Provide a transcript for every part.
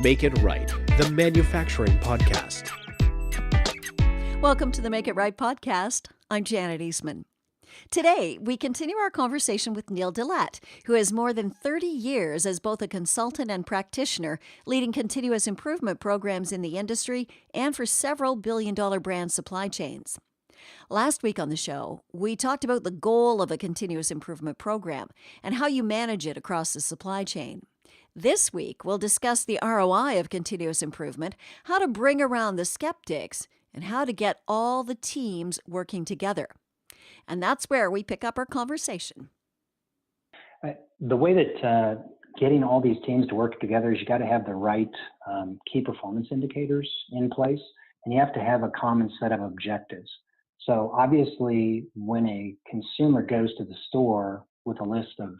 Make It Right, the manufacturing podcast. Welcome to the Make It Right podcast. I'm Janet Eastman. Today, we continue our conversation with Neal Dellett, who has more than 30 years as both a consultant and practitioner, leading continuous improvement programs in the industry and for several billion-dollar brand supply chains. Last week on the show, we talked about the goal of a continuous improvement program and how you manage it across the supply chain. This week, we'll discuss the ROI of continuous improvement, how to bring around the skeptics, and how to get all the teams working together. And that's where we pick up our conversation. The way that getting all these teams to work together is you got to have the right key performance indicators in place, and you have to have a common set of objectives. So obviously, when a consumer goes to the store with a list of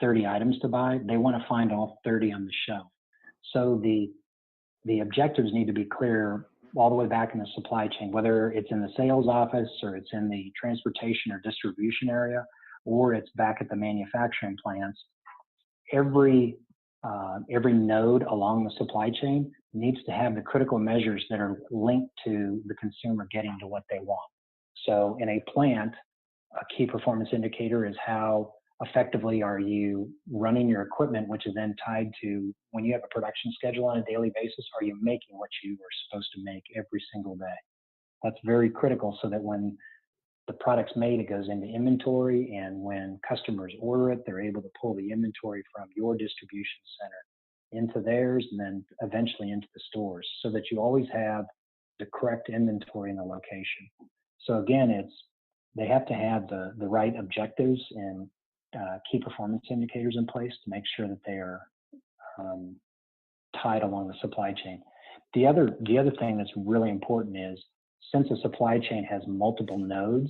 30 items to buy, they want to find all 30 on the shelf. So the objectives need to be clear all the way back in the supply chain, whether it's in the sales office or it's in the transportation or distribution area, or it's back at the manufacturing plants. Every node along the supply chain needs to have the critical measures that are linked to the consumer getting to what they want. So in a plant, a key performance indicator is how effectively are you running your equipment, which is then tied to when you have a production schedule on a daily basis, are you making what you are supposed to make every single day? That's very critical so that when the product's made, it goes into inventory, and when customers order it, they're able to pull the inventory from your distribution center into theirs and then eventually into the stores so that you always have the correct inventory in the location. So again, they have to have the right objectives and key performance indicators in place to make sure that they are tied along the supply chain. The other thing that's really important is, since a supply chain has multiple nodes,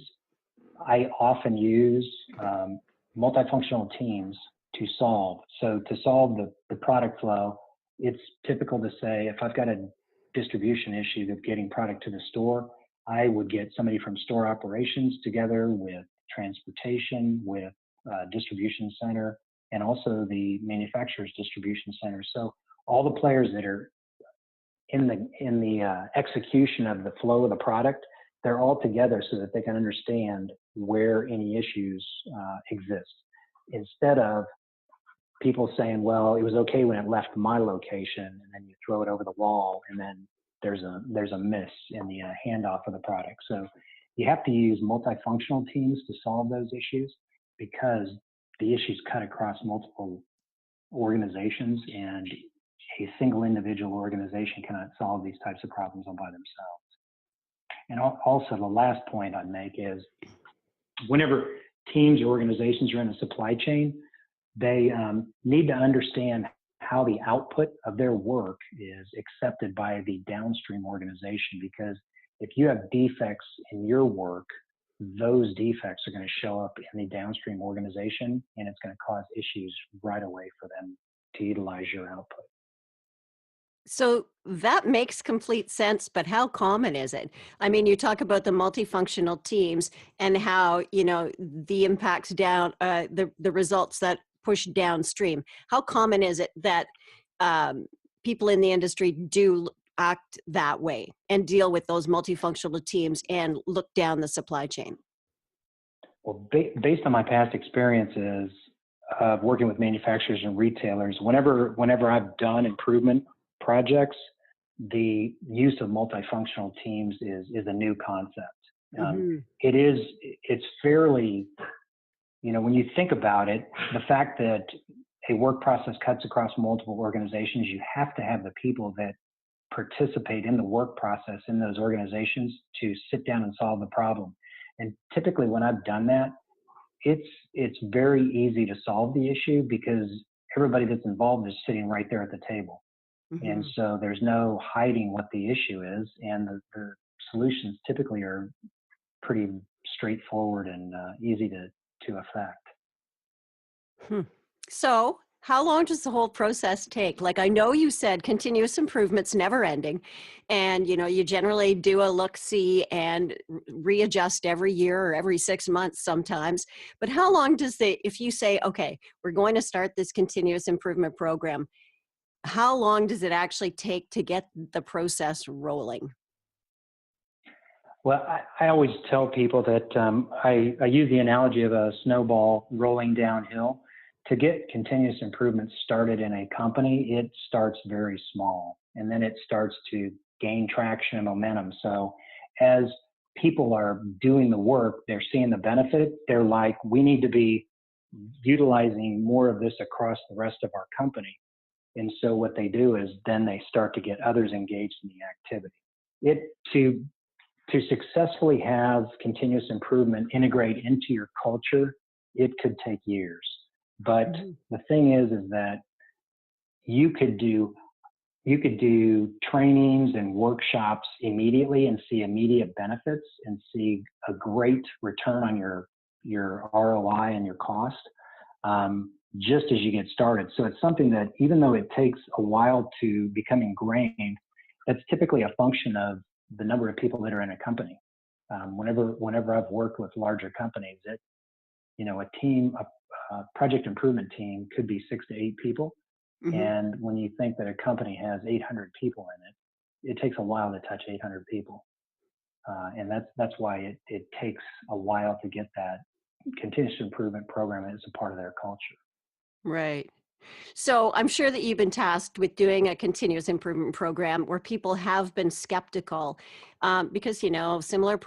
I often use multifunctional teams to solve. So to solve the product flow, it's typical to say, if I've got a distribution issue of getting product to the store, I would get somebody from store operations together with transportation, with distribution center, and also the manufacturer's distribution center. So all the players that are in the execution of the flow of the product, they're all together so that they can understand where any issues exist. Instead of people saying, well, it was okay when it left my location, and then you throw it over the wall, and then there's a miss in the handoff of the product. So you have to use multifunctional teams to solve those issues, because the issues cut across multiple organizations, and a single individual organization cannot solve these types of problems all by themselves. And also, the last point I'd make is, whenever teams or organizations are in the supply chain, they need to understand how the output of their work is accepted by the downstream organization, because if you have defects in your work, those defects are going to show up in the downstream organization, and it's going to cause issues right away for them to utilize your output. So that makes complete sense, but how common is it? I mean, you talk about the multifunctional teams and how, the impacts down, the results that push downstream. How common is it that people in the industry do act that way and deal with those multifunctional teams and look down the supply chain? Well, based on my past experiences of working with manufacturers and retailers, whenever I've done improvement projects, the use of multifunctional teams is a new concept. It's fairly, when you think about it, the fact that a work process cuts across multiple organizations, you have to have the people that participate in the work process in those organizations to sit down and solve the problem. And typically when I've done that, it's very easy to solve the issue because everybody that's involved is sitting right there at the table. Mm-hmm. And so there's no hiding what the issue is, and the solutions typically are pretty straightforward and easy to affect. So how long does the whole process take? Like, I know you said continuous improvement's never ending, and you generally do a look-see and readjust every year or every 6 months sometimes. But how long does if you say, okay, we're going to start this continuous improvement program, how long does it actually take to get the process rolling? Well, I always tell people that I use the analogy of a snowball rolling downhill. To get continuous improvement started in a company, it starts very small, and then it starts to gain traction and momentum. So as people are doing the work, they're seeing the benefit. They're like, we need to be utilizing more of this across the rest of our company. And so what they do is then they start to get others engaged in the activity. To successfully have continuous improvement integrate into your culture, it could take years. But the thing is that you could do trainings and workshops immediately and see immediate benefits and see a great return on your ROI and your cost, just as you get started. So it's something that, even though it takes a while to become ingrained, that's typically a function of the number of people that are in a company. Whenever I've worked with larger companies, a project improvement team could be 6 to 8 people. And when you think that a company has 800 people in it, it takes a while to touch 800 people. And that's why it takes a while to get that continuous improvement program as a part of their culture. Right. So I'm sure that you've been tasked with doing a continuous improvement program where people have been skeptical because, similar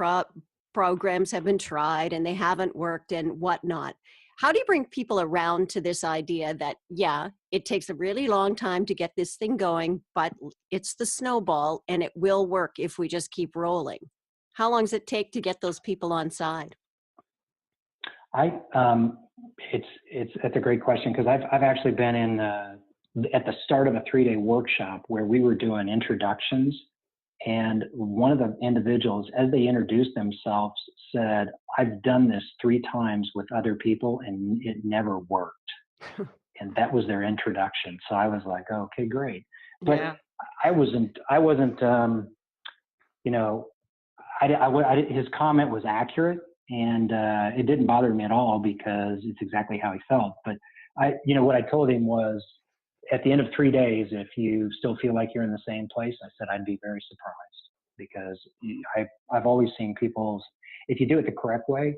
programs have been tried and they haven't worked and whatnot. How do you bring people around to this idea that, yeah, it takes a really long time to get this thing going, but it's the snowball and it will work if we just keep rolling? How long does it take to get those people on side? It's a great question, because I've actually been in at the start of a 3-day workshop where we were doing introductions, and one of the individuals, as they introduced themselves, said, "I've done this 3 times with other people and it never worked." And that was their introduction. So I was like, oh, okay, great. But yeah. I wasn't his comment was accurate. And it didn't bother me at all, because it's exactly how he felt. But what I told him was, at the end of 3 days, if you still feel like you're in the same place, I said I'd be very surprised, because I've always seen if you do it the correct way,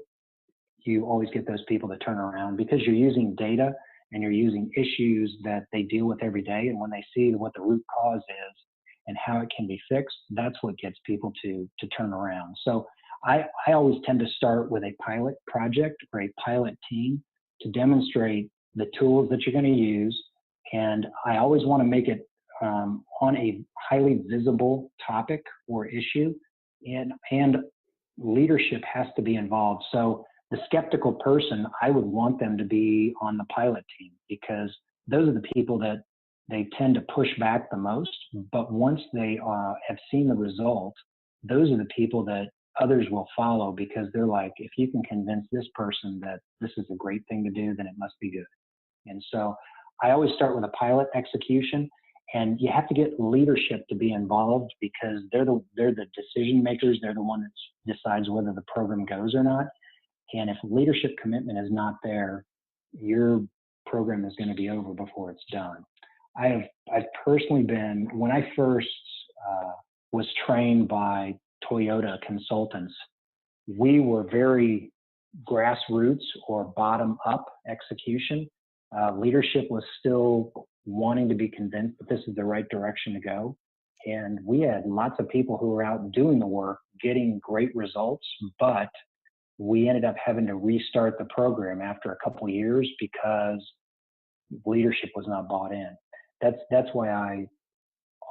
you always get those people to turn around, because you're using data and you're using issues that they deal with every day. And when they see what the root cause is and how it can be fixed, that's what gets people to turn around. So I always tend to start with a pilot project or a pilot team to demonstrate the tools that you're going to use. And I always want to make it on a highly visible topic or issue, and leadership has to be involved. So the skeptical person, I would want them to be on the pilot team, because those are the people that they tend to push back the most. But once they have seen the result, those are the people that others will follow, because they're like, if you can convince this person that this is a great thing to do, then it must be good. And so I always start with a pilot execution, and you have to get leadership to be involved, because they're the decision makers. They're the one that decides whether the program goes or not. And if leadership commitment is not there, your program is going to be over before it's done. I've personally been, when I first was trained by Toyota consultants, we were very grassroots or bottom up execution. Leadership was still wanting to be convinced that this is the right direction to go. And we had lots of people who were out doing the work, getting great results, but we ended up having to restart the program after a couple of years because leadership was not bought in. That's why I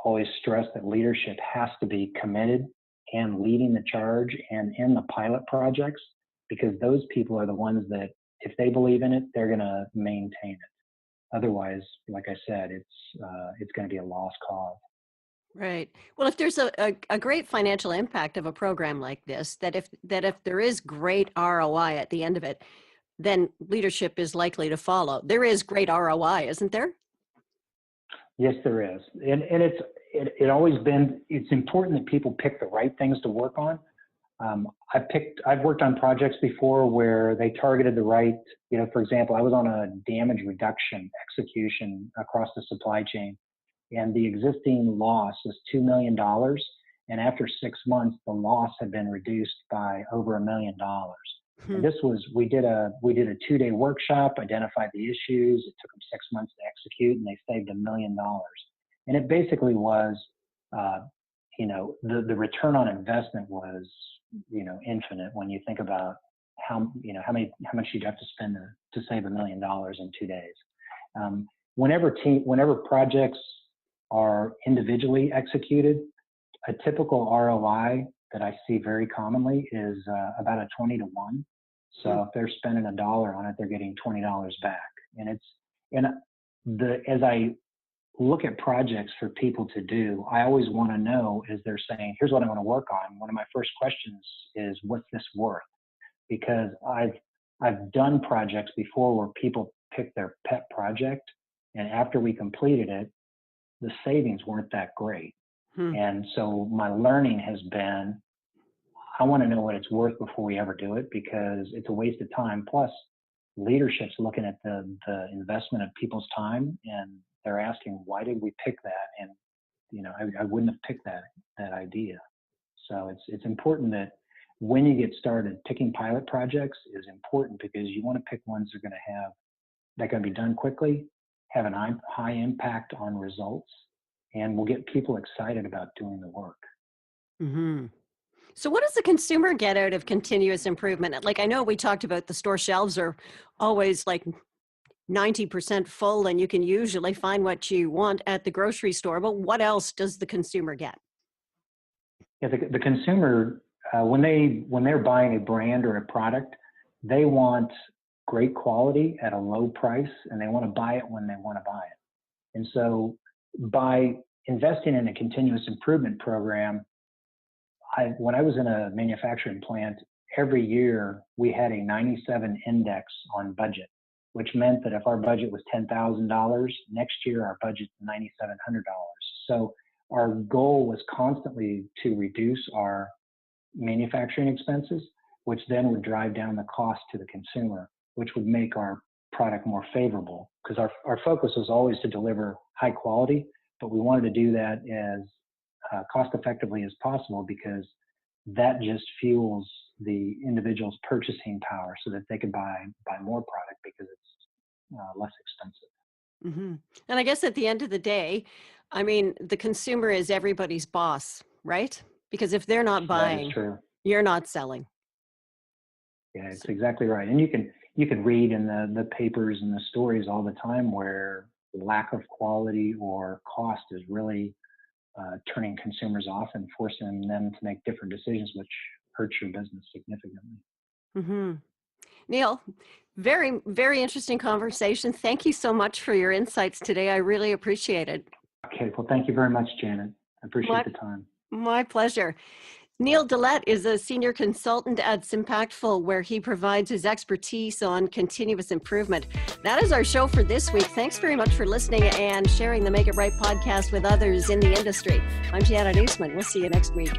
always stress that leadership has to be committed and leading the charge and in the pilot projects, because those people are the ones that, if they believe in it, they're going to maintain it. Otherwise, like I said, it's going to be a lost cause. Right. Well, if there's a great financial impact of a program like this, that if there is great ROI at the end of it, then leadership is likely to follow. There is great ROI, isn't there? Yes, there is. And it's always been, it's important that people pick the right things to work on. I've worked on projects before where they targeted the right, for example, I was on a damage reduction execution across the supply chain. and the existing loss was $2 million. And after 6 months, the loss had been reduced by over $1 million. And this was, we did a 2-day workshop, identified the issues. It took them 6 months to execute, and they saved $1 million. And it basically was, the return on investment was, infinite when you think about how much you'd have to spend to save $1 million in 2 days. Whenever projects are individually executed, a typical ROI that I see very commonly is about a 20 to 1. So if they're spending $1 on it, they're getting $20 back. As I look at projects for people to do, I always want to know, is they're saying, here's what I want to work on. One of my first questions is, what's this worth? Because I've done projects before where people pick their pet project, and after we completed it, the savings weren't that great. And so my learning has been, I want to know what it's worth before we ever do it, because it's a waste of time. Plus, leadership's looking at the investment of people's time, and they're asking, why did we pick that? And I wouldn't have picked that idea. So it's important that when you get started, picking pilot projects is important, because you want to pick ones that are going to be done quickly, have an high impact on results, and will get people excited about doing the work. Mm-hmm. So what does the consumer get out of continuous improvement? Like, I know we talked about the store shelves are always like 90% full, and you can usually find what you want at the grocery store, but what else does the consumer get? Yeah, the consumer, when they're buying a brand or a product, they want great quality at a low price, and they want to buy it when they want to buy it. And so by investing in a continuous improvement program, when I was in a manufacturing plant, every year we had a 97 index on budget, which meant that if our budget was $10,000, next year our budget's $9,700. So our goal was constantly to reduce our manufacturing expenses, which then would drive down the cost to the consumer, which would make our product more favorable, because our focus was always to deliver high quality, but we wanted to do that as cost effectively as possible, because that just fuels the individual's purchasing power so that they could buy more product because it's less expensive. Mm-hmm. And I guess at the end of the day, I mean, the consumer is everybody's boss, right? Because if they're not buying, you're not selling. Yeah, it's exactly right. And you can read in the papers and the stories all the time where lack of quality or cost is really turning consumers off and forcing them to make different decisions, which hurts your business significantly. Mm-hmm. Neal, very, very interesting conversation. Thank you so much for your insights today. I really appreciate it. Okay, well, thank you very much, Janet. I appreciate the time. My pleasure. Neal Dellett is a senior consultant at Impactful, where he provides his expertise on continuous improvement. That is our show for this week. Thanks very much for listening and sharing the Make It Right podcast with others in the industry. I'm Janet Eastman. We'll see you next week.